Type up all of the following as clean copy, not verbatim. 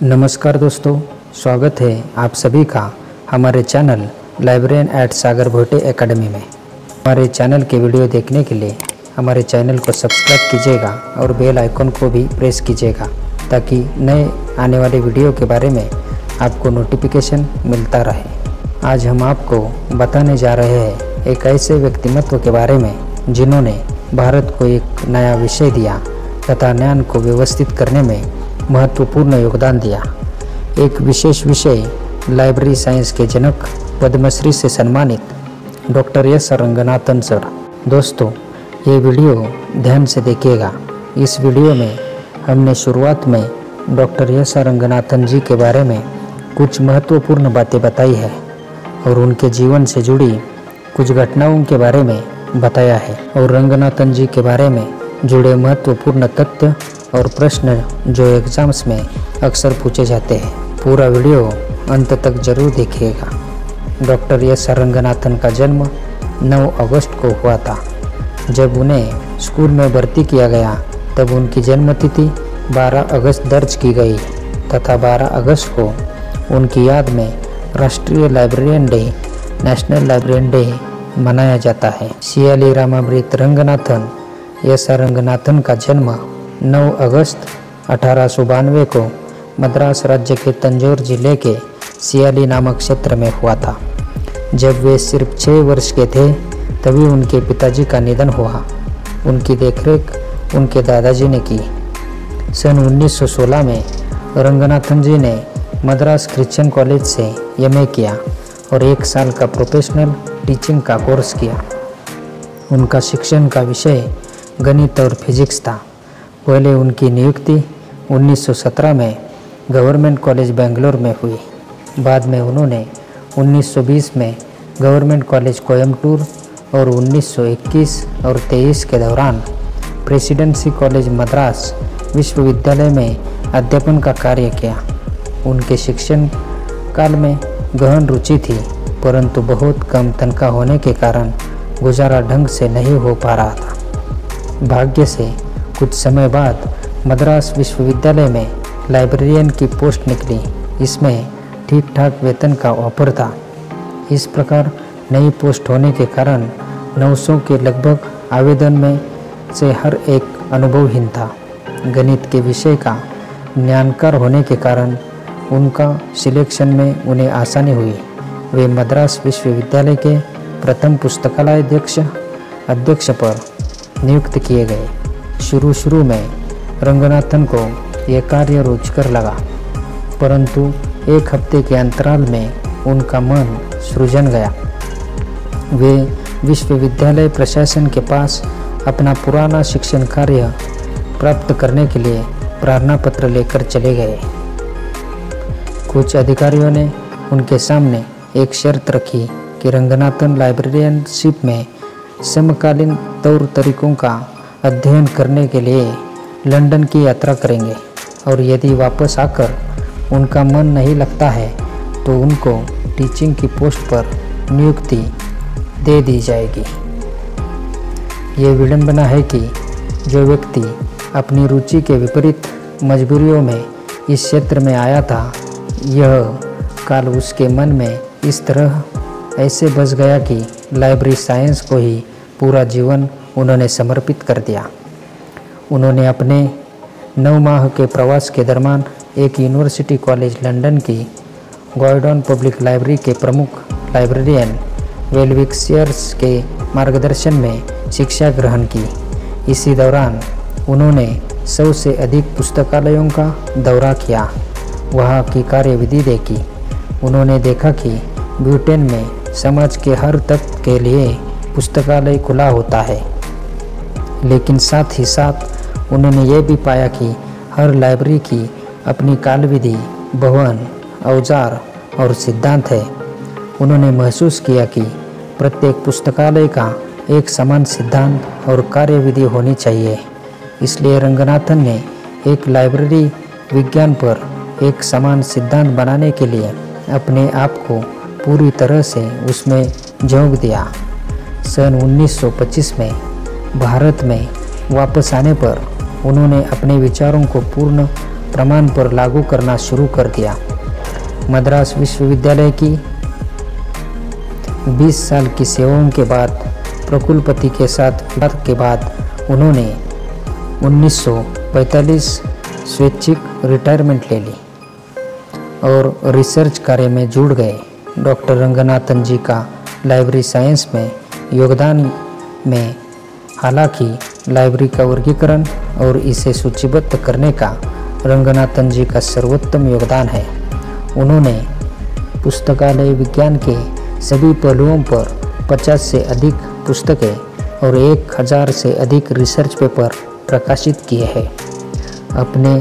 नमस्कार दोस्तों, स्वागत है आप सभी का हमारे चैनल लाइब्रेरियन एट सागर भोटे एकेडमी में। हमारे चैनल के वीडियो देखने के लिए हमारे चैनल को सब्सक्राइब कीजिएगा और बेल आइकन को भी प्रेस कीजिएगा ताकि नए आने वाले वीडियो के बारे में आपको नोटिफिकेशन मिलता रहे। आज हम आपको बताने जा रहे हैं एक ऐसे व्यक्तिमत्व के बारे में जिन्होंने भारत को एक नया विषय दिया तथा ज्ञान को व्यवस्थित करने में महत्वपूर्ण योगदान दिया। एक विशेष विषय लाइब्रेरी साइंस के जनक, पद्मश्री से सम्मानित डॉक्टर एस रंगनाथन सर। दोस्तों, ये वीडियो ध्यान से देखिएगा। इस वीडियो में हमने शुरुआत में डॉक्टर एस रंगनाथन जी के बारे में कुछ महत्वपूर्ण बातें बताई है और उनके जीवन से जुड़ी कुछ घटनाओं के बारे में बताया है और रंगनाथन जी के बारे में जुड़े महत्वपूर्ण तथ्य और प्रश्न जो एग्जाम्स में अक्सर पूछे जाते हैं। पूरा वीडियो अंत तक जरूर देखिएगा। डॉक्टर एस रंगनाथन का जन्म 9 अगस्त को हुआ था। जब उन्हें स्कूल में भर्ती किया गया तब उनकी जन्मतिथि 12 अगस्त दर्ज की गई तथा 12 अगस्त को उनकी याद में राष्ट्रीय librarian day, national librarian day मनाया जाता है। सियाली रामामृत रंगनाथन एस रंगनाथन का जन्म 9 अगस्त 1892 को मद्रास राज्य के तंजौर जिले के सियाली नामक क्षेत्र में हुआ था। जब वे सिर्फ 6 वर्ष के थे तभी उनके पिताजी का निधन हुआ। उनकी देखरेख उनके दादाजी ने की। सन 1916 में रंगनाथन जी ने मद्रास क्रिश्चियन कॉलेज से एमए किया और 1 साल का प्रोफेशनल टीचिंग का कोर्स किया। उनका शिक्षण का विषय गणित और फिजिक्स था। पहले उनकी नियुक्ति 1917 में गवर्नमेंट कॉलेज बेंगलोर में हुई। बाद में उन्होंने 1920 में गवर्नमेंट कॉलेज कोयम्बटूर और 1921 और 23 के दौरान प्रेसिडेंसी कॉलेज मद्रास विश्वविद्यालय में अध्यापन का कार्य किया। उनके शिक्षण काल में गहन रुचि थी, परंतु बहुत कम तनख्वाह होने के कारण गुजारा ढंग से नहीं हो पा रहा था। भाग्य से कुछ समय बाद मद्रास विश्वविद्यालय में लाइब्रेरियन की पोस्ट निकली। इसमें ठीक ठाक वेतन का ऑफर था। इस प्रकार नई पोस्ट होने के कारण 900 के लगभग आवेदन में से हर एक अनुभवहीन था। गणित के विषय का ज्ञानकार होने के कारण उनका सिलेक्शन में उन्हें आसानी हुई। वे मद्रास विश्वविद्यालय के प्रथम पुस्तकालय अध्यक्ष पर नियुक्त किए गए। शुरू में रंगनाथन को यह कार्य रुचिकर लगा, परंतु 1 हफ्ते के अंतराल में उनका मन सृजन गया। वे विश्वविद्यालय प्रशासन के पास अपना पुराना शिक्षण कार्य प्राप्त करने के लिए प्रार्थना पत्र लेकर चले गए। कुछ अधिकारियों ने उनके सामने एक शर्त रखी कि रंगनाथन लाइब्रेरियनशिप में समकालीन तौर तरीकों का अध्ययन करने के लिए लंदन की यात्रा करेंगे और यदि वापस आकर उनका मन नहीं लगता है तो उनको टीचिंग की पोस्ट पर नियुक्ति दे दी जाएगी। ये विडंबना है कि जो व्यक्ति अपनी रुचि के विपरीत मजबूरियों में इस क्षेत्र में आया था, यह काल उसके मन में इस तरह ऐसे बस गया कि लाइब्रेरी साइंस को ही पूरा जीवन उन्होंने समर्पित कर दिया। उन्होंने अपने 9 माह के प्रवास के दौरान एक यूनिवर्सिटी कॉलेज लंदन की गॉर्डन पब्लिक लाइब्रेरी के प्रमुख लाइब्रेरियन वेल्विक्सियर्स के मार्गदर्शन में शिक्षा ग्रहण की। इसी दौरान उन्होंने 100 से अधिक पुस्तकालयों का दौरा किया, वहाँ की कार्यविधि देखी। उन्होंने देखा कि ब्रिटेन में समाज के हर तबके के लिए पुस्तकालय खुला होता है, लेकिन साथ ही साथ उन्होंने ये भी पाया कि हर लाइब्रेरी की अपनी कार्यविधि, भवन, औजार और सिद्धांत है। उन्होंने महसूस किया कि प्रत्येक पुस्तकालय का एक समान सिद्धांत और कार्यविधि होनी चाहिए। इसलिए रंगनाथन ने एक लाइब्रेरी विज्ञान पर एक समान सिद्धांत बनाने के लिए अपने आप को पूरी तरह से उसमें झोंक दिया। सन 1925 में भारत में वापस आने पर उन्होंने अपने विचारों को पूर्ण प्रमाण पर लागू करना शुरू कर दिया। मद्रास विश्वविद्यालय की 20 साल की सेवाओं के बाद प्रकुलपति के साथ विवाद के बाद उन्होंने 1945 स्वैच्छिक रिटायरमेंट ले ली और रिसर्च कार्य में जुड़ गए। डॉक्टर रंगनाथन जी का लाइब्रेरी साइंस में योगदान में हालांकि लाइब्रेरी का वर्गीकरण और इसे सूचीबद्ध करने का रंगनाथन जी का सर्वोत्तम योगदान है। उन्होंने पुस्तकालय विज्ञान के सभी पहलुओं पर 50 से अधिक पुस्तकें और 1000 से अधिक रिसर्च पेपर प्रकाशित किए हैं। अपने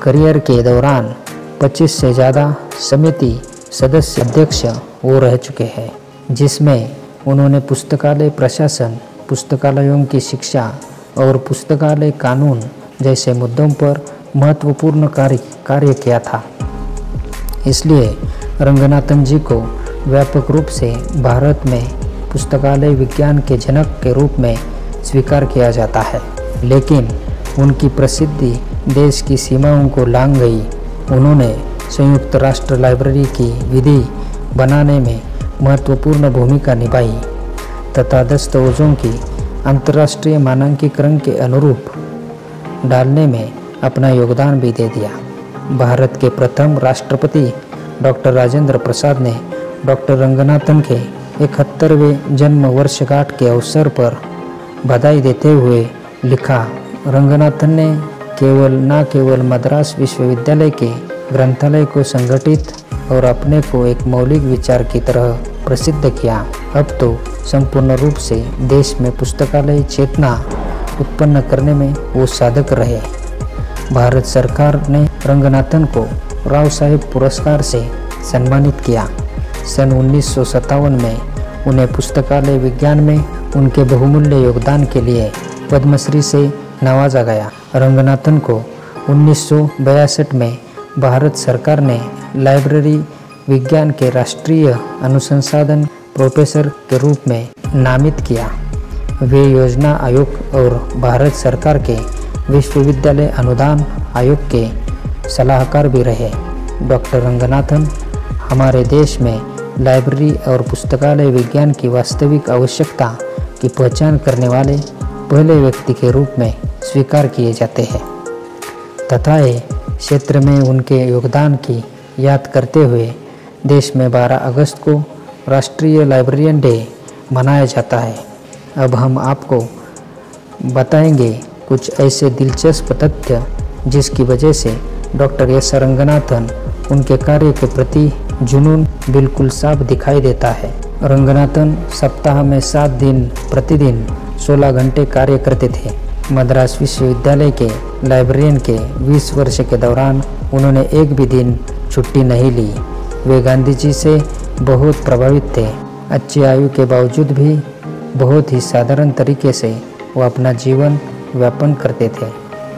करियर के दौरान 25 से ज़्यादा समिति सदस्य अध्यक्ष वो रह चुके हैं, जिसमें उन्होंने पुस्तकालय प्रशासन, पुस्तकालयों की शिक्षा और पुस्तकालय कानून जैसे मुद्दों पर महत्वपूर्ण कार्य किया था। इसलिए रंगनाथन जी को व्यापक रूप से भारत में पुस्तकालय विज्ञान के जनक के रूप में स्वीकार किया जाता है। लेकिन उनकी प्रसिद्धि देश की सीमाओं को लांघ गई। उन्होंने संयुक्त राष्ट्र लाइब्रेरी की विधि बनाने में महत्वपूर्ण भूमिका निभाई तथा दस्तावेजों की अंतर्राष्ट्रीय मानकीकरण के अनुरूप डालने में अपना योगदान भी दे दिया। भारत के प्रथम राष्ट्रपति डॉक्टर राजेंद्र प्रसाद ने डॉक्टर रंगनाथन के 71वें जन्म वर्षगांठ के अवसर पर बधाई देते हुए लिखा, रंगनाथन ने न केवल मद्रास विश्वविद्यालय के ग्रंथालय को संगठित और अपने को एक मौलिक विचार की तरह प्रसिद्ध किया, अब तो संपूर्ण रूप से देश में पुस्तकालय चेतना उत्पन्न करने में वो साधक रहे। भारत सरकार ने रंगनाथन को राव साहेब पुरस्कार से सम्मानित किया। सन 1957 में उन्हें पुस्तकालय विज्ञान में उनके बहुमूल्य योगदान के लिए पद्मश्री से नवाजा गया। रंगनाथन को 1962 में भारत सरकार ने लाइब्रेरी विज्ञान के राष्ट्रीय अनुसंधान प्रोफेसर के रूप में नामित किया। वे योजना आयोग और भारत सरकार के विश्वविद्यालय अनुदान आयोग के सलाहकार भी रहे। डॉक्टर रंगनाथन हमारे देश में लाइब्रेरी और पुस्तकालय विज्ञान की वास्तविक आवश्यकता की पहचान करने वाले पहले व्यक्ति के रूप में स्वीकार किए जाते हैं तथा ये क्षेत्र में उनके योगदान की याद करते हुए देश में 12 अगस्त को राष्ट्रीय लाइब्रेरियन डे मनाया जाता है। अब हम आपको बताएंगे कुछ ऐसे दिलचस्प तथ्य जिसकी वजह से डॉक्टर एस रंगनाथन उनके कार्य के प्रति जुनून बिल्कुल साफ दिखाई देता है। रंगनाथन सप्ताह में 7 दिन प्रतिदिन 16 घंटे कार्य करते थे। मद्रास विश्वविद्यालय के लाइब्रेरियन के 20 वर्ष के दौरान उन्होंने एक भी दिन छुट्टी नहीं ली। वे गांधी जी से बहुत प्रभावित थे। अच्छी आयु के बावजूद भी बहुत ही साधारण तरीके से वो अपना जीवन व्यापन करते थे।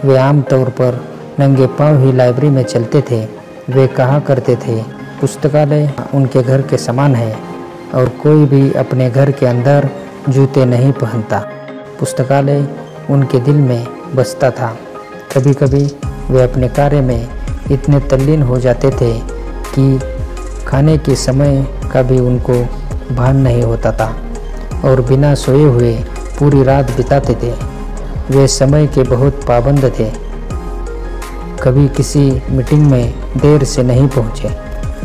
वे आमतौर पर नंगे पांव ही लाइब्रेरी में चलते थे। वे कहा करते थे, पुस्तकालय उनके घर के समान है और कोई भी अपने घर के अंदर जूते नहीं पहनता। पुस्तकालय उनके दिल में बसता था। कभी कभी वे अपने कार्य में इतने तल्लीन हो जाते थे कि खाने के समय का भी उनको भान नहीं होता था और बिना सोए हुए पूरी रात बिताते थे। वे समय के बहुत पाबंद थे। कभी किसी मीटिंग में देर से नहीं पहुँचे।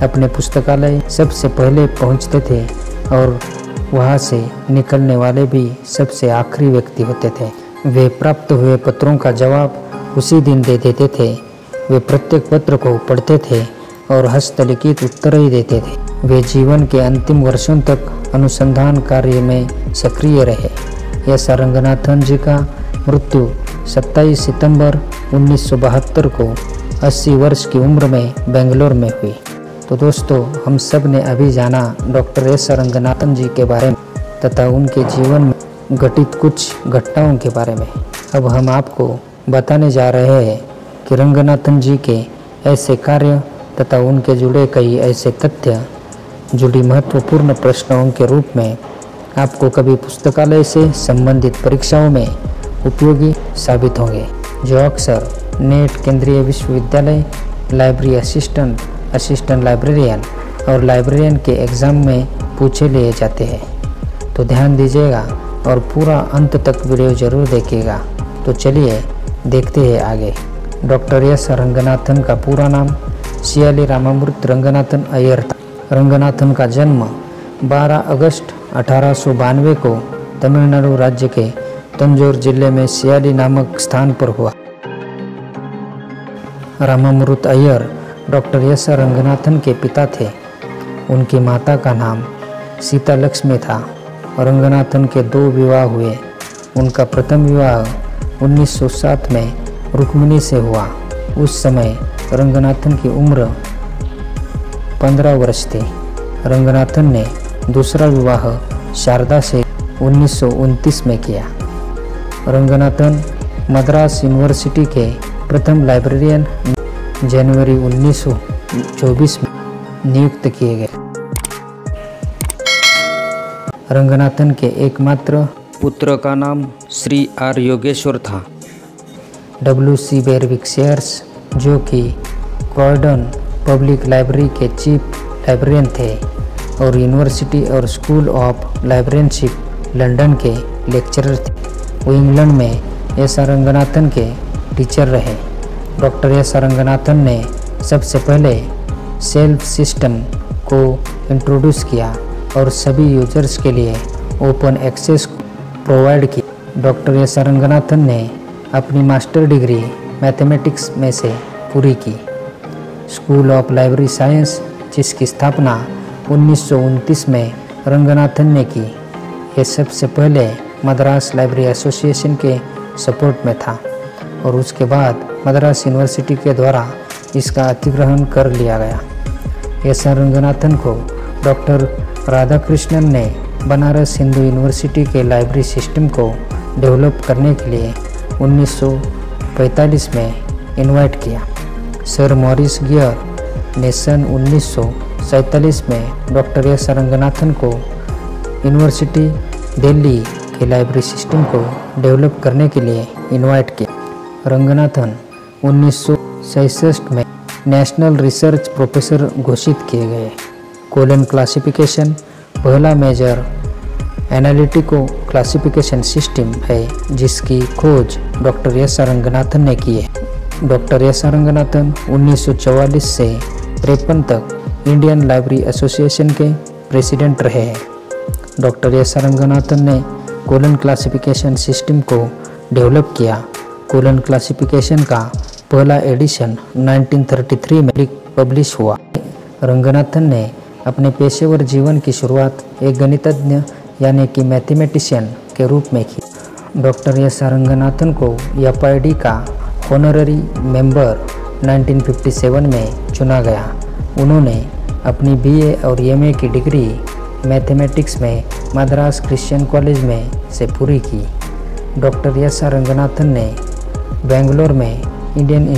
अपने पुस्तकालय सबसे पहले पहुँचते थे और वहाँ से निकलने वाले भी सबसे आखिरी व्यक्ति होते थे। वे प्राप्त हुए पत्रों का जवाब उसी दिन दे देते थे। वे प्रत्येक पत्र को पढ़ते थे और हस्तलिखित उत्तर ही देते थे। वे जीवन के अंतिम वर्षों तक अनुसंधान कार्य में सक्रिय रहे। एस रंगनाथन जी का मृत्यु 27 सितंबर 1972 को 80 वर्ष की उम्र में बेंगलोर में हुई। तो दोस्तों, हम सब ने अभी जाना डॉक्टर एस रंगनाथन जी के बारे में तथा उनके जीवन में घटित कुछ घटनाओं के बारे में। अब हम आपको बताने जा रहे हैं कि रंगनाथन जी के ऐसे कार्य तथा उनके जुड़े कई ऐसे तथ्य जुड़ी महत्वपूर्ण प्रश्नों के रूप में आपको कभी पुस्तकालय से संबंधित परीक्षाओं में उपयोगी साबित होंगे, जो अक्सर नेट केंद्रीय विश्वविद्यालय लाइब्रेरी असिस्टेंट लाइब्रेरियन और लाइब्रेरियन के एग्ज़ाम में पूछे लिए जाते हैं। तो ध्यान दीजिएगा और पूरा अंत तक वीडियो ज़रूर देखिएगा। तो चलिए देखते हैं आगे। डॉक्टर एस रंगनाथन का पूरा नाम सियाली रामामूर्ति रंगनाथन अय्यर था। रंगनाथन का जन्म 12 अगस्त 1892 को तमिलनाडु राज्य के तंजौर जिले में सियाली नामक स्थान पर हुआ। रामामूर्ति अय्यर डॉक्टर एस रंगनाथन के पिता थे। उनकी माता का नाम सीता लक्ष्मी था। रंगनाथन के 2 विवाह हुए। उनका प्रथम विवाह 1907 में रुक्मिणी से हुआ। उस समय रंगनाथन की उम्र 15 वर्ष थी। रंगनाथन ने दूसरा विवाह शारदा से 1929 में किया। रंगनाथन मद्रास यूनिवर्सिटी के प्रथम लाइब्रेरियन जनवरी 1924 में नियुक्त किए गए। रंगनाथन के एकमात्र पुत्र का नाम श्री आर योगेश्वर था। W.C. बेरविक्सियर्स जो कि क्रॉयडन पब्लिक लाइब्रेरी के चीफ लाइब्रेरियन थे और यूनिवर्सिटी और स्कूल ऑफ लाइब्रेरियनशिप लंदन के लेक्चरर थे। वो इंग्लैंड में एस रंगनाथन के टीचर रहे। डॉक्टर एस रंगनाथन ने सबसे पहले सेल्फ सिस्टम को इंट्रोड्यूस किया और सभी यूजर्स के लिए ओपन एक्सेस प्रोवाइड किया। डॉक्टर एस रंगनाथन ने अपनी मास्टर डिग्री मैथमेटिक्स में से पूरी की। स्कूल ऑफ लाइब्रेरी साइंस जिसकी स्थापना 1929 में रंगनाथन ने की, ये सबसे पहले मद्रास लाइब्रेरी एसोसिएशन के सपोर्ट में था और उसके बाद मद्रास यूनिवर्सिटी के द्वारा इसका अधिग्रहण कर लिया गया। एस रंगनाथन को डॉक्टर राधाकृष्णन ने बनारस हिंदू यूनिवर्सिटी के लाइब्रेरी सिस्टम को डेवलप करने के लिए 1945 में इनवाइट किया। सर मॉरिस गियर ने सन 1947 में डॉक्टर एस रंगनाथन को यूनिवर्सिटी दिल्ली के लाइब्रेरी सिस्टम को डेवलप करने के लिए इनवाइट किया। रंगनाथन 1966 में नेशनल रिसर्च प्रोफेसर घोषित किए गए। कोलन क्लासिफिकेशन पहला मेजर एनालिटिको क्लासिफिकेशन सिस्टम है जिसकी खोज डॉक्टर एस रंगनाथन ने की है। डॉक्टर एस रंगनाथन 1944 से 53 तक इंडियन लाइब्रेरी एसोसिएशन के प्रेसिडेंट रहे हैं। डॉक्टर एस रंगनाथन ने कोलन क्लासिफिकेशन सिस्टम को डेवलप किया। कोलन क्लासिफिकेशन का पहला एडिशन 1933 में पब्लिश हुआ। रंगनाथन ने अपने पेशेवर जीवन की शुरुआत एक गणितज्ञ यानी कि मैथमेटिशियन के रूप में की। डॉक्टर एस रंगनाथन को एफआईडी का ऑनररी मेंबर 1957 में चुना गया। उन्होंने अपनी बीए और एमए की डिग्री मैथमेटिक्स में मद्रास क्रिश्चियन कॉलेज में से पूरी की। डॉक्टर एस रंगनाथन ने बेंगलोर में इंडियन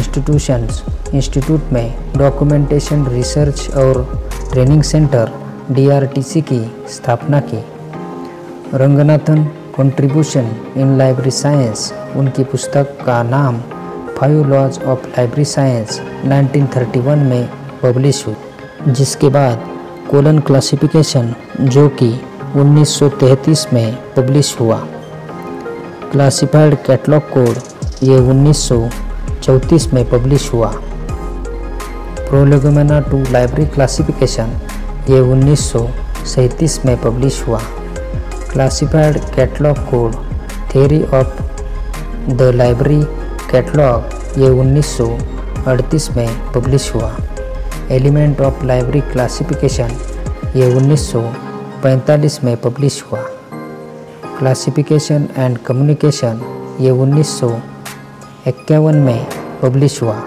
इंस्टीट्यूट में डॉक्यूमेंटेशन रिसर्च और ट्रेनिंग सेंटर DRTC की स्थापना की। Ranganathan contribution in library science उनकी पुस्तक का नाम 5 लॉज ऑफ लाइब्रेरी साइंस 1931 में पब्लिश हुई, जिसके बाद कोलन क्लासिफिकेशन जो कि 1933 में पब्लिश हुआ। क्लासिफाइड कैटलॉग कोड ये 1934 में पब्लिश हुआ। प्रोलेगोमेना टू लाइब्रेरी क्लासिफिकेशन ये 1937 में पब्लिश हुआ। Classified catalogue code theory of the library catalogue ये 1938 में पब्लिश हुआ। एलिमेंट ऑफ लाइब्रेरी क्लासिफिकेशन ये 1945 में पब्लिश हुआ। क्लासिफिकेशन एंड कम्युनिकेशन ये 1951 में पब्लिश हुआ।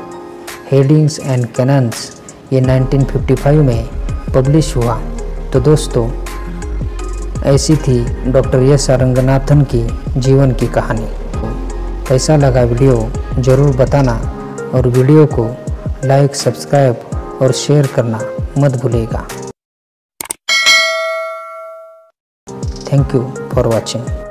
हेडिंग्स एंड कैनन्स ये 1955 में पब्लिश हुआ। तो दोस्तों ऐसी थी डॉक्टर एस रंगनाथन की जीवन की कहानी। कैसा लगा वीडियो ज़रूर बताना और वीडियो को लाइक, सब्सक्राइब और शेयर करना मत भूलिएगा। Thank you for watching.